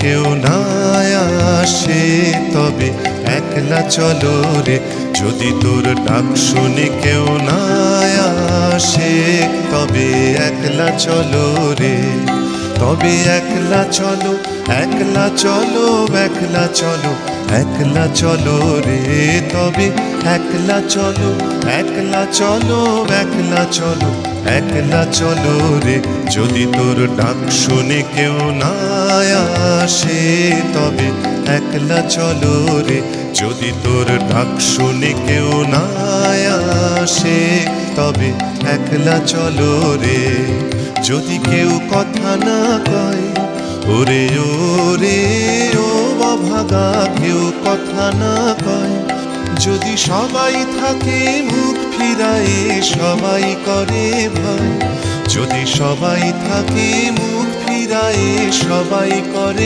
কেউ না আসে তবে একলা চলো রে, যদি তোর ডাক শুনে কেউ না আসে তবে একলা চলো রে, তবে একলা চলো, একলা চলো, একলা চলো, একলা চলো রে, তবে একলা চলো, একলা চলো, একলা চলো, একলা চলো রে, যদি তোর ডাক শুনে কেউ না আসে তবে একলা চলো রে, যদি তোর ডাক শুনে কেউ না আসে তবে একলা চলো রে। যদি কেউ কথা না কয় ওরে ওরে ও অভাগা, কেউ কথা না কয়, যদি সবাই থাকে মুখ ফিরায়ে সবাই করে ভয়, যদি সবাই থাকে মুখ ফিরায়ে সবাই করে